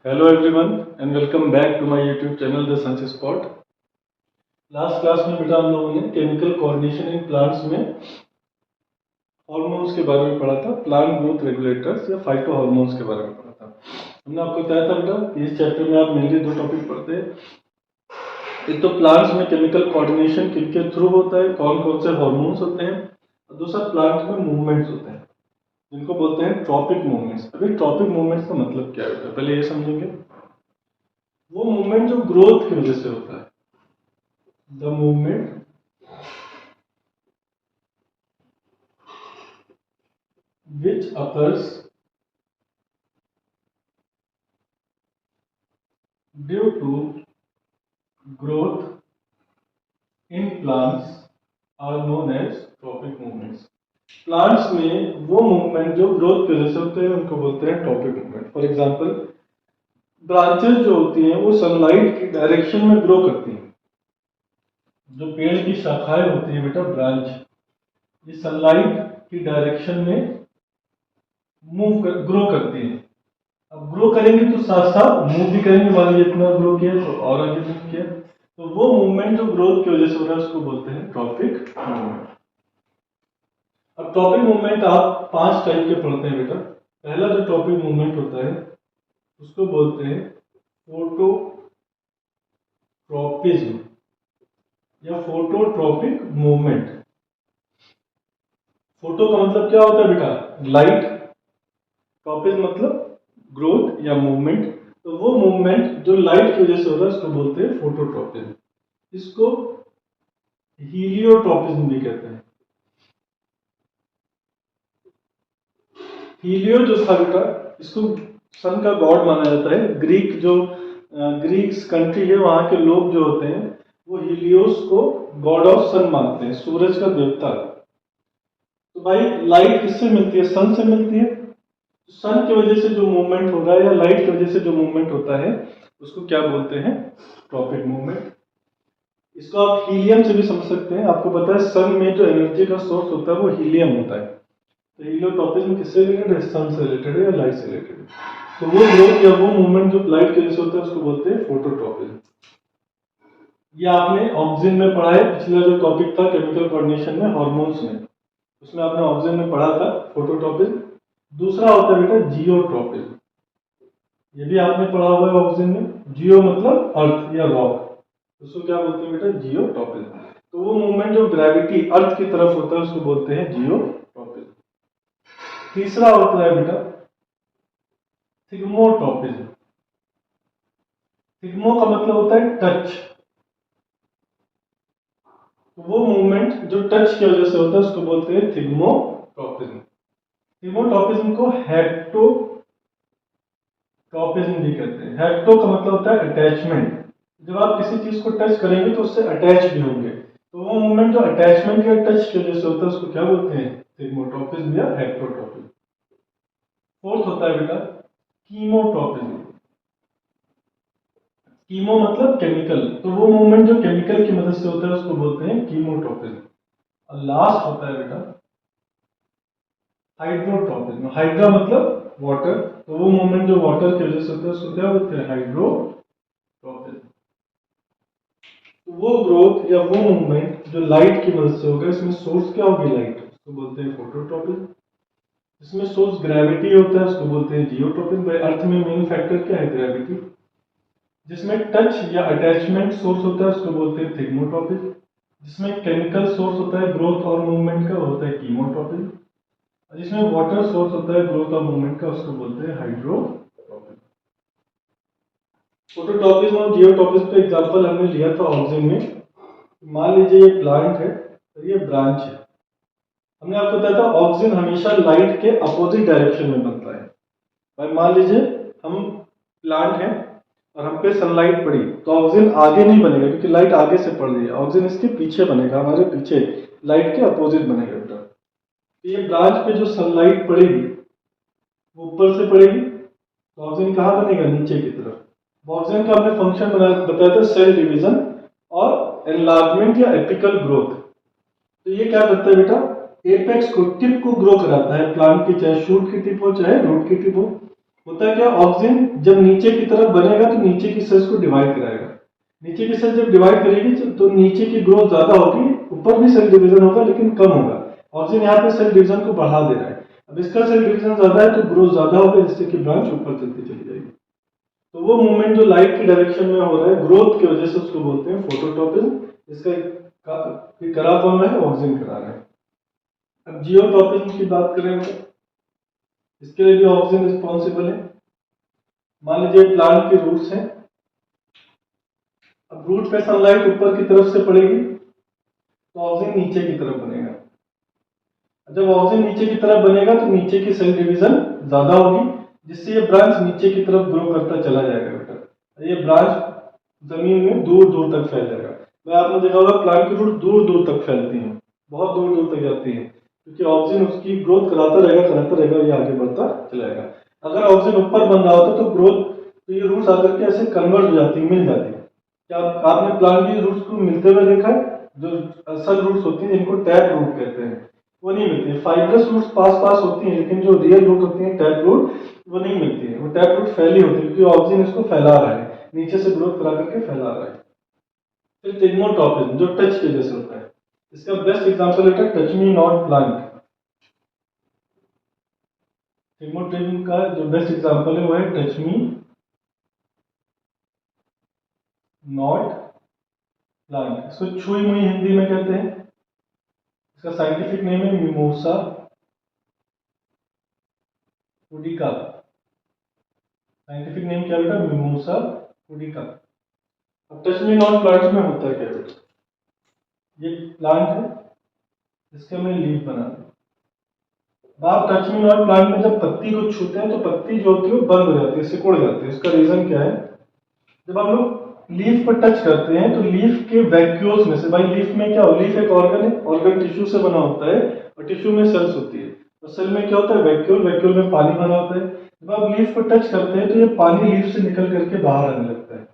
Hello everyone and welcome back to my YouTube channel The Sunset Spot। Last class में बेटा हम लोगों ने केमिकल कोऑर्डिनेशन इन प्लांट्स में हार्मोन्स के बारे में पढ़ा था, प्लांट ग्रोथ रेगुलेटर्स या फाइटो हार्मोन्स के बारे में पढ़ा था। हमने आपको बताया था बेटा कि इस चैप्टर में आप मेनली दो टॉपिक पढ़ते हैं। एक तो प्लांट्स में केमिकल कोऑर्डिनेशन किनके थ्रू होता है, कौन कौन से हार्मोन्स होते हैं, और दूसरा प्लांट में मूवमेंट्स होते हैं जिनको बोलते हैं ट्रॉपिक मूवमेंट्स। अभी ट्रॉपिक मूवमेंट्स का मतलब क्या होता है पहले ये समझेंगे। वो मूवमेंट जो ग्रोथ की वजह से होता है, the movement which occurs due to growth in plants are known as tropic movements. Plants में वो मूवमेंट जो ग्रोथ की वजह से होते हैं उनको बोलते हैं tropic movement. For example branches जो होती हैं वो सनलाइट की डायरेक्शन में ग्रो करती हैं। जो पेड़ की शाखाएं होती है बेटा, ब्रांच, ये सनलाइट की डायरेक्शन में ग्रो करती है। अब ग्रो करेंगे तो साथ साथ मूव भी करेंगे। मान लीजिए इतना ग्रो किया तो और आगे मूव किया, तो वो मूवमेंट जो ग्रोथ की वजह से हो रहा है उसको बोलते हैं ट्रॉपिक मूवमेंट। अब ट्रॉपिक मूवमेंट आप 5 टाइप के पढ़ते हैं बेटा। पहला जो ट्रॉपिक मूवमेंट होता है उसको बोलते हैं फोटोट्रॉपिज्म या फोटोट्रॉपिक मूवमेंट। फोटो का मतलब क्या होता है बेटा, लाइट। ट्रॉपिज्म मतलब ग्रोथ या मूवमेंट। तो वो मूवमेंट जो लाइट की वजह से हो रहा है उसको बोलते हैं फोटोट्रॉपिज्म। इसको हीलियोट्रॉपिज्म भी कहते हैं। हीलियो जो था बेटा, इसको सन का गॉड माना जाता है। ग्रीक्स कंट्री है, वहां के लोग जो होते हैं वो हीलियोस को गॉड ऑफ सन मानते हैं, सूरज का देवता। तो भाई लाइट किससे मिलती है, सन से मिलती है। सन की वजह से जो मूवमेंट हो रहा है या लाइट की वजह से जो मूवमेंट होता है उसको क्या बोलते हैं, ट्रॉपिक मूवमेंट। इसको आप हीलियम से भी समझ सकते हैं। आपको पता है सन में जो एनर्जी का सोर्स होता है वो हीलियम होता है। तो हीलियोट्रॉपिज्म किससे रिलेटेड है, सन से रिलेटेड है या लाइट से रिलेटेड है। तो वो ग्रोथ या वो मूवमेंट जो लाइट की वजह से होता है उसको बोलते हैं फोटोट्रॉपिज्म। ये आपने ऑक्सीजन में पढ़ा है। पिछला जो टॉपिक था केमिकल कोऑर्डिनेशन में हार्मोन्स में, उसमें आपने ऑक्सीजन में पढ़ा था फोटोट्रॉपिज्म। दूसरा होता है बेटा जियोट्रॉपिज्म। ये भी आपने पढ़ा हुआ है ऑक्सीजन में। जियो मतलब अर्थ या रॉक, उसको क्या बोलते हैं बेटा, जियोट्रॉपिज्म। तो वो मूवमेंट जो ग्रेविटी अर्थ की तरफ होता है उसको बोलते हैं जियोट्रॉपिज्म। तीसरा होता है बेटा थिग्मोट्रॉपिज्म। थिग्मो का मतलब होता है टच। तो वो मूवमेंट जो टच की वजह से होता है उसको बोलते हैं थिग्मोट्रॉपिज्म। थिग्मोट्रॉपिज्म को हेक्टोट्रॉपिज्म भी कहते हैं। हेक्टो का मतलब होता है अटैचमेंट। जब आप किसी चीज को टच करेंगे तो उससे अटैच भी होंगे। तो वो मूवमेंट जो अटैचमेंट या टच की वजह से होता है उसको क्या बोलते हैं, थिग्मोट्रॉपिज्म या हेक्टोट्रॉपिज्म। फोर्थ होता है बेटा कीमोट्रॉपिज्म। कीमो मतलब केमिकल, तो वो मूवमेंट जो केमिकल की मदद से होता है उसको बोलते हैं कीमोट्रॉपिज्म। और लास्ट होता है बेटा हाइड्रोट्रॉपिज्म। हाइड्रा मतलब वाटर, तो वो मूवमेंट जो वाटर की वजह से होता है उसको क्या बोलते हैं, हाइड्रोट्रॉपिज्म। तो वो ग्रोथ या वो मूवमेंट जो लाइट की मदद से होगा, इसमें सोर्स क्या होगी, लाइट, उसको बोलते हैं फोटोट्रॉपिज्म। इसमें सोर्स ग्रेविटी होता है उसको बोलते हैं जियोट्रॉपिज्म। भाई अर्थ में मेन फैक्टर क्या है, ग्रेविटी। जिसमें टच या अटैचमेंट सोर्स होता है उसको बोलते हैं थिग्मोट्रॉपिज्म। जिसमें केमिकल सोर्स होता है ग्रोथ और मूवमेंट का, होता है कीमोट्रॉपिज्म। जिसमें वाटर सोर्स होता है ग्रोथ और मूवमेंट का, उसको बोलते हैं हाइड्रोट्रॉपिज्म। फोटोट्रॉपिज्म और जियोट्रॉपिज्म का एग्जांपल हमने लिया था ऑक्सीजन में। मान लीजिए ये प्लांट है और ये ब्रांच है। हमने आपको बताया था ऑक्सीजन हमेशा लाइट के अपोजिट डायरेक्शन में बनता है। भाई मान लीजिए हम प्लांट है और हम पे सनलाइट पड़ी तो ऑक्सीजन आगे नहीं बनेगा क्योंकि लाइट आगे से पड़ रही है। ऑक्सीजन इसके पीछे बनेगा, हमारे पीछे लाइट के अपोजिट बनेगा बेटा। तो ये ब्रांच पे जो सनलाइट पड़ेगी वो ऊपर से पड़ेगी, तो ऑक्सीजन कहाँ बनेगा, नीचे की तरफ। ऑक्सीजन का हमने फंक्शन बताया था सेल डिवीजन और एनलार्जमेंट या एपिकल ग्रोथ। तो ये क्या करता है बेटा, एपेक्स को, टिप को ग्रो कराता है प्लांट की, चाहे शूट की टिप हो चाहे रूट की टिप हो। होता क्या, ऑक्सीजन जब नीचे की तरफ बनेगा तो नीचे की सेल्स को डिवाइड कराएगा। नीचे की सेल जब डिवाइड करेगी तो नीचे की ग्रोथ ज्यादा होगी, ऊपर भी सेल डिवीजन होगा लेकिन कम होगा। ऑक्सीजन यहाँ पे सेल डिवीजन को बढ़ा दे रहा है। अब इसका सेल डिवीजन ज्यादा है तो ग्रोथ ज्यादा होगा, जिससे कि ब्रांच ऊपर चलती चली जाएगी। तो वो मूवमेंट जो लाइट की डायरेक्शन में हो रहा है ग्रोथ की वजह से, उसको बोलते हैं फोटोट्रॉपिज्म। इसका करा कौन रहा है, ऑक्सीजन करा रहा है। अब जियोट्रॉपिज्म की बात करें तो इसके लिए भी ऑक्सीजन रिस्पॉन्सिबल है। मान लीजिए प्लांट के रूट्स हैं, अब रूट पे सनलाइट ऊपर की तरफ से पड़ेगी तो ऑक्सीजन नीचे की तरफ बनेगा। जब ऑक्सीजन नीचे की तरफ बनेगा तो नीचे की सेल डिवीजन ज्यादा होगी, जिससे ये ब्रांच नीचे की तरफ ग्रो करता चला जाएगा बेटा। ये ब्रांच जमीन में दूर दूर तक फैल जाएगा। मैं आपने देखा होगा प्लांट की रूट दूर दूर तक फैलती हैं, बहुत दूर दूर तक जाती है, क्योंकि ऑक्सीजन उसकी ग्रोथ कराता रहेगा, ये आगे बढ़ता चलाएगा। अगर ऑक्सीजन ऊपर बन रहा होता तो ग्रोथ, तो ये रूट्स आकर के ऐसे कन्वर्ट हो जाती है, मिल जाती है। क्या आपने प्लांट की रूट्स को मिलते हुए देखा है? जो असल रूट्स होती हैं जिनको टैप रूट कहते हैं, वो नहीं मिलती है। फाइब्रस रूट्स पास पास होती हैं, लेकिन जो रियल रूट होती हैं टैप रूट, वो नहीं मिलती है। वो टैप रूट फैली होती है, क्योंकि ऑक्सीजन इसको फैला रहा है, नीचे से ग्रोथ करा करके फैला रहा है। फिर टिग्मोट्रॉपिज्म जो टच की वजह से होता है, इसका बेस्ट एग्जांपल है टच मी नॉट प्लांट। टिग्मोट्रॉपिज्म का जो बेस्ट एग्जांपल है वो है टच मी नॉट प्लांट। इसको छुई मुई हिंदी में कहते हैं। इसका साइंटिफिक नेम है मिमोसा पुडिका। साइंटिफिक नेम क्या बेटा, मिमोसा पुडिका। अब टच मी नॉट प्लांट में होता है क्या बेटा, ये प्लांट है, इसके में लीफ बना दे। आप टच मी नॉट प्लांट में जब पत्ती को छूते हैं तो पत्ती जो होती है वो बंद हो जाती है, सिकुड़ जाती है। इसका रीजन क्या है, जब आप लोग लीफ पर टच करते हैं तो लीफ के वैक्यूल्स में से, भाई लीफ में क्या हो, लीफ एक ऑर्गन है, ऑर्गन टिश्यू से बना होता है और टिश्यू में सेल्स होती है। तो सेल में क्या होता है, वैक्यूल, वैक्यूल में पानी भरा होता है। जब आप लीफ पर टच करते हैं तो ये पानी लीफ से निकल करके बाहर आने लगता है,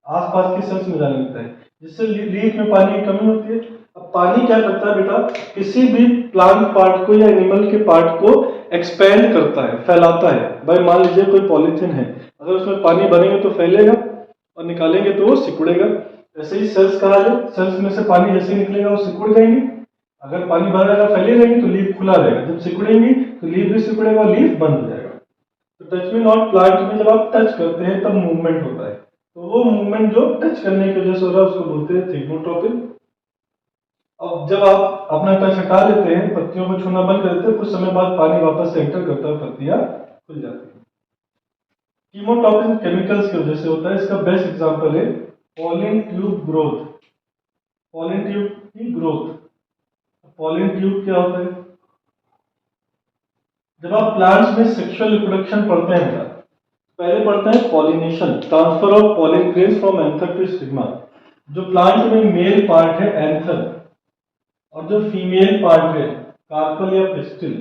आसपास की सेल्स में जाने लगता है, जिससे लीफ में पानी की कमी होती है। अब पानी क्या करता है बेटा, किसी भी प्लांट पार्ट को या एनिमल के पार्ट को एक्सपेंड करता है, फैलाता है। भाई मान लीजिए कोई पॉलीथीन है, अगर उसमें पानी भरेंगे तो फैलेगा और निकालेंगे तो वो सिकुड़ेगा। ऐसे ही सेल्स का हाल है, सेल्स में से पानी जैसे निकलेगा वो सिकुड़ जाएंगे। अगर पानी भर रहेगा फैली रहेंगी तो लीफ खुला रहेगा, जब सिकुड़ेंगी तो लीफ भी सिकुड़ेगा, लीफ बंद हो जाएगा। तो टच मी नॉट प्लांट में जब आप टच करते हैं तब मूवमेंट होता है, तो वो मूवमेंट जो टच करने की वजह से हो रहा है उसको बोलते हैं थिग्मोट्रॉपिज्म। अब जब आप अपना टच हटा लेते हैं, पत्तियों को छूना बंद कर देते हैं, कुछ समय बाद पानी वापस से एंटर करता है, पत्तियां खुल जाती है। कीमोट्रॉपिज्म केमिकल्स की वजह से होता है। इसका बेस्ट एग्जांपल है pollen tube growth. Pollen tube की ग्रोथ, पॉलिन ट्यूब क्या होता है, जब आप प्लांट्स में सेक्सुअल रिप्रोडक्शन पढ़ते हैं बेटा, पहले पढ़ते हैं pollination, transfer of pollen grains from anther to stigma. जो प्लांट में मेल पार्ट है एंथर और जो फीमेल पार्ट है कार्पल या पिस्टिल,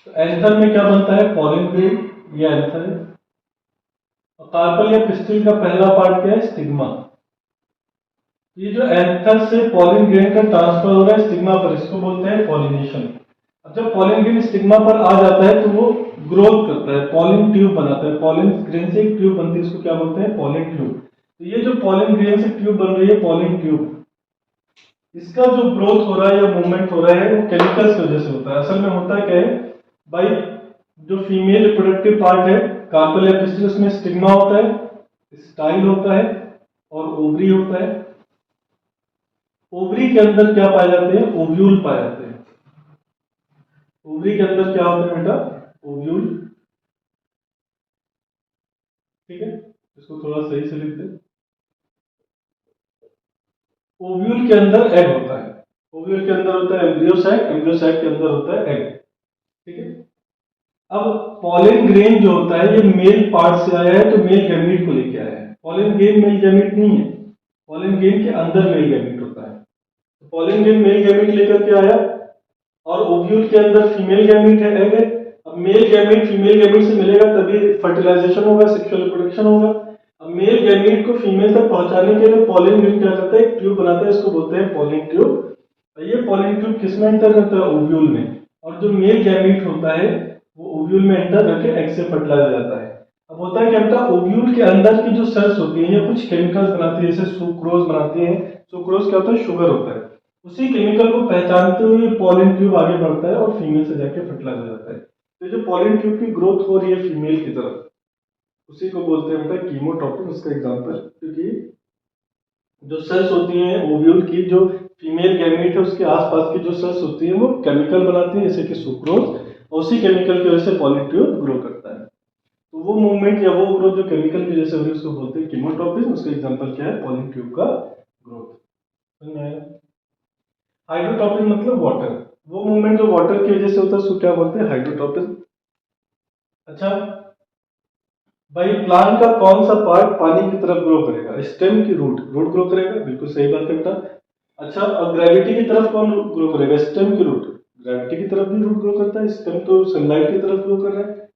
तो एंथर में क्या बनता है, पॉलिन ग्रेन, ये एंथर है, और कार्पल या पिस्टिल का पहला पार्ट क्या है, स्टिग्मा। ये जो एंथर से पॉलिन ग्रेन का ट्रांसफर हो रहा है स्टिग्मा पर, इसको बोलते हैं पॉलिनेशन। अब जब पॉलिन ग्रेन स्टिग्मा पर आ जाता है तो वो ग्रोथ करता है, पॉलिन ट्यूब बनाता है। पॉलिन ग्रेन से एक ट्यूब बनती है, इसको क्या बोलते हैं, पॉलिन ट्यूब। तो ये जो पॉलिन ग्रेन से ट्यूब बन रही है, पॉलिन ट्यूब, इसका जो ग्रोथ हो रहा है या मूवमेंट हो रहा है वो केमिकल्स की वजह से होता है। असल में होता क्या है भाई, जो फीमेल रिप्रोडक्टिव पार्ट है कार्पल या पिस्टिल, उसमें स्टिग्मा होता है, स्टाइल होता है और ओवरी होता है। ओवरी के अंदर क्या पाए जाते हैं, ओव्यूल पाए जाते हैं। ओवरी के अंदर क्या होता है बेटा, ओव्यूल। ठीक है, इसको थोड़ा सही से लिख दे। ओव्यूल के अंदर एग होता है, ओव्यूल के अंदर होता है एम्ब्रियो साइट, एम्ब्रियो साइट के अंदर होता है एग। ठीक है, अब पॉलिन ग्रेन जो होता है ये मेल पार्ट से आया है, तो मेल गैमीट को लेके आया है। पॉलिन ग्रेन मेल गैमीट नहीं है, पॉलिन ग्रेन के अंदर मेल गैमीट होता है। तो पॉलिन ग्रेन मेल गैमीट लेकर के आया और ओव्यूल के अंदर फीमेल गैमीट है, एग है। अब मेल गैमीट फीमेल गैमीट से मिलेगा तभी फर्टिलाइजेशन होगा, सेक्सुअल रिप्रोडक्शन होगा। अब मेल गैमीट को फीमेल तक पहुंचाने के लिए पॉलिन ग्रेन क्या करता है, एक ट्यूब बनाता है, इसको बोलते हैं पॉलिन ट्यूब। ये पॉलिन ट्यूब किस में एंटर करता है, ओव्यूल में। और जो मेल गैमीट होता है वो ओव्यूल में एंटर करके एग से फर्टिलाइज हो जाता है। अब होता है क्या बेटा, ओव्यूल के अंदर की जो सेल्स होती हैं ये कुछ केमिकल्स बनाती है, जैसे सुक्रोज बनाती है। सुक्रोज क्या होता है, शुगर होता है। उसी केमिकल को पहचानते हुए पॉलन ट्यूब आगे बढ़ता है और फीमेल से जाके फर्टिलाइज हो जाता है। तो जो पॉलन ट्यूब की ग्रोथ हो रही है फीमेल की तरफ, उसी को बोलते हैं बेटा कीमोटॉपिक। उसका एग्जाम्पल, क्योंकि जो सेल्स होती हैं ओव्यूल की, जो फीमेल गैमेट है उसके आसपास की जो सेल्स होती हैं वो केमिकल बनाती हैं, जैसे कि सुक्रोज, और उसी केमिकल की वजह से पॉलन ट्यूब ग्रो करता है। तो वो मूवमेंट या वो ग्रोथ जो केमिकल की वजह से हो रही है उसको बोलते हैं कीमोटॉपिक। उसका एग्जांपल क्या है, पॉलन ट्यूब का ग्रोथ। समझ में आया? हाइड्रोटॉपिक मतलब वाटर, वो मूवमेंट जो वाटर की वजह से होता है उसको क्या बोलते हैं, हाइड्रोटॉपिक। अच्छा भाई, प्लांट का कौन सा पार्ट पानी की तरफ ग्रो करेगा, स्टेम की रूट? रूट ग्रो करेगा, बिल्कुल सही बात है बेटा। अच्छा, अब ग्रेविटी की तरफ कौन ग्रो करेगा, स्टेम की रूट। ग्रेविटी की तरफ भी रूट ग्रो करता है, स्टेम तो सनलाइट की तरफ ग्रो कर रहा है।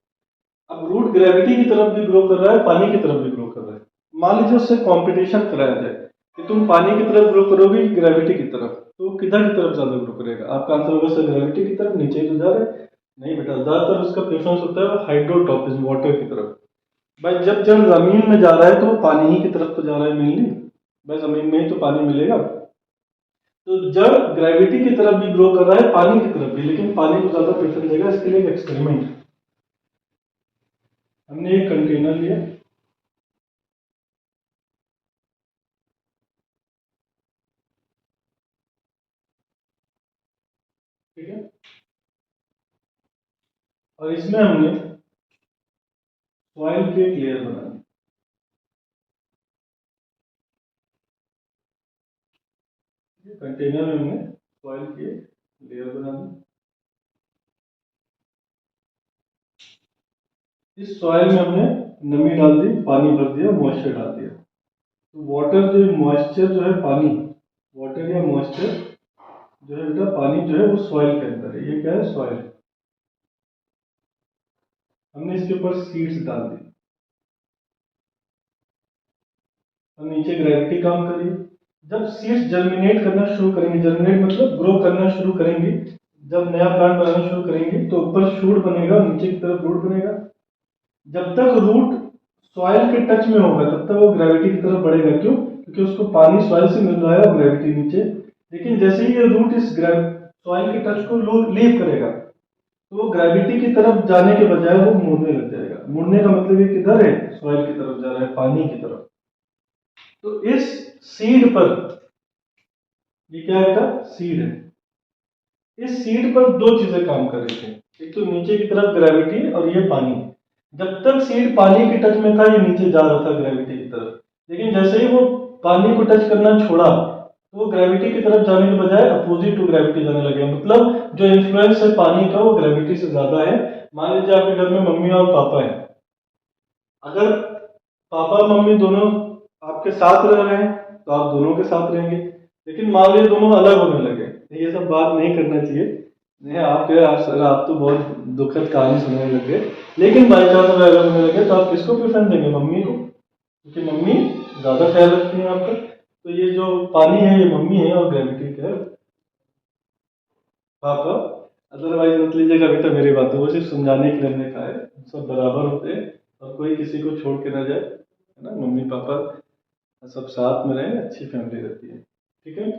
अब रूट ग्रेविटी की तरफ भी ग्रो कर रहा है, पानी की तरफ भी ग्रो कर रहा है। मान लीजिए उससे कंपटीशन कराया जाए कि तुम पानी की तरफ ग्रो करोगे ग्रेविटी की तरफ, तो वो किधर की तरफ ज्यादा ग्रो करेगा? आपका आंसर होगा सर ग्रेविटी की तरफ, नीचे ही तो जा रहा है। नहीं बेटा, ज्यादातर उसका प्रेफरेंस होता है हाइड्रोटॉपिज्म, वाटर की तरफ। भाई जब जल जमीन में जा रहा है तो वो पानी ही की तरफ तो जा रहा है मेनली, भाई जमीन में ही तो पानी मिलेगा। तो जड़ ग्रेविटी की तरफ भी ग्रो कर रहा है, पानी की तरफ भी, लेकिन पानी को ज्यादा प्रेफरेंस देगा। इसके लिए एक एक्सपेरिमेंट, हमने एक कंटेनर लिया, ठीक है, और इसमें हमने सॉइल की एक लेयर बना दी। कंटेनर में हमने सॉइल की लेयर बना दी। इस सॉइल में हमने नमी डाल दी, पानी भर दिया, मॉइस्चर डाल दिया। तो वाटर जो मॉइस्चर जो है पानी, वाटर या मॉइस्चर जो है बेटा, पानी जो है वो सॉइल के अंदर है। ये क्या है, सॉइल। हमने इसके ऊपर सीड्स डाल दी और नीचे ग्रेविटी काम कर रही है। जब सीड्स जर्मिनेट करना शुरू करेंगे, जर्मिनेट मतलब ग्रो करना शुरू करेंगे, जब नया प्लांट बनाना शुरू करेंगे तो ऊपर शूट बनेगा, नीचे की तरफ रूट बनेगा। जब तक रूट सॉइल के टच में होगा तब तक वो ग्रेविटी की तरफ बढ़ेगा। क्यों? क्योंकि उसको पानी सॉइल से मिल रहा है और ग्रेविटी नीचे। लेकिन जैसे ही ये रूट इस सॉइल के टच को लीव करेगा तो वो ग्रेविटी की तरफ जाने के बजाय वो मुड़ने लग जाएगा। मुड़ने का मतलब ये किधर है, सॉइल की तरफ जा रहा है, पानी की तरफ। तो इस सीड पर, ये क्या है बेटा, सीड है। इस सीड पर दो चीजें काम कर रही थी, एक तो नीचे की तरफ ग्रेविटी और ये पानी। जब तक सीड पानी के टच में था ये नीचे जा रहा था ग्रेविटी की तरफ, लेकिन जैसे ही वो पानी को टच करना छोड़ा तो वो ग्रेविटी की तरफ जाने के बजाय अपोजिट टू ग्रेविटी जाने लगे। मतलब जो इन्फ्लुएंस है पानी का वो ग्रेविटी से ज्यादा है। मान लीजिए आपके घर में मम्मी और पापा है, अगर पापा मम्मी दोनों आपके साथ रह रहे हैं तो आप दोनों के साथ रहेंगे। लेकिन मान लीजिए दोनों अलग होने लगे, तो ये सब बात नहीं करना चाहिए। नहीं, आप तो बहुत दुखद कहानी सुनने लग गए। लेकिन बाई चांस अगर अलग होने लगे तो आप किसको प्रेफरेंस देंगे, मम्मी को, क्योंकि मम्मी ज्यादा ख्याल रखती है आपका। तो ये जो पानी है ये मम्मी है और ग्रेविटी क्या है, पापा। अदरवाइज मत लीजिएगा बेटा मेरी बातों को, सिर्फ समझाने के लिए हमने कहा है। सब बराबर होते हैं और कोई किसी को छोड़ के ना जाए, है ना। मम्मी पापा सब साथ में रहें, अच्छी फैमिली रहती है, ठीक है।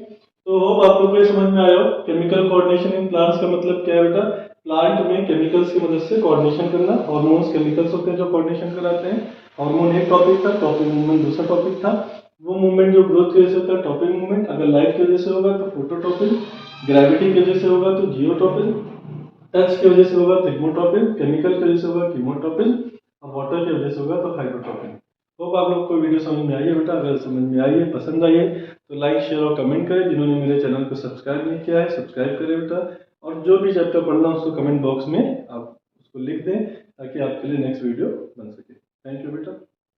तो होप आप लोग को ये समझ में आया हो। केमिकल कोऑर्डिनेशन इन प्लांट्स का मतलब क्या है बेटा, प्लांट में केमिकल्स की मदद से कोऑर्डिनेशन करना। हार्मोन्स केमिकल्स होते हैं जो कोऑर्डिनेशन कराते हैं। हार्मोन एक टॉपिक था, टॉपिक मूवमेंट दूसरा टॉपिक था। वो मूवमेंट जो ग्रोथ की वजह से होता है टॉपिक मूवमेंट, अगर लाइट की वजह से होगा तो फोटोटॉपिक, ग्रेविटी की वजह से होगा तो जियोटॉपिक, टच की वजह से होगा थिग्मोटॉपिक, केमिकल की वजह से होगा कीमोटॉपिक, और वाटर की वजह से होगा तो हाइड्रोटॉपिक। होप आप लोग को वीडियो समझ में आई है बेटा। अगर समझ में आई है, पसंद आई है तो लाइक शेयर और कमेंट करें। जिन्होंने मेरे चैनल को सब्सक्राइब नहीं किया है सब्सक्राइब करें बेटा। और जो भी चैप्टर पढ़ना उसको कमेंट बॉक्स में आप उसको लिख दें ताकि आपके लिए नेक्स्ट वीडियो बन सके। थैंक यू बेटा।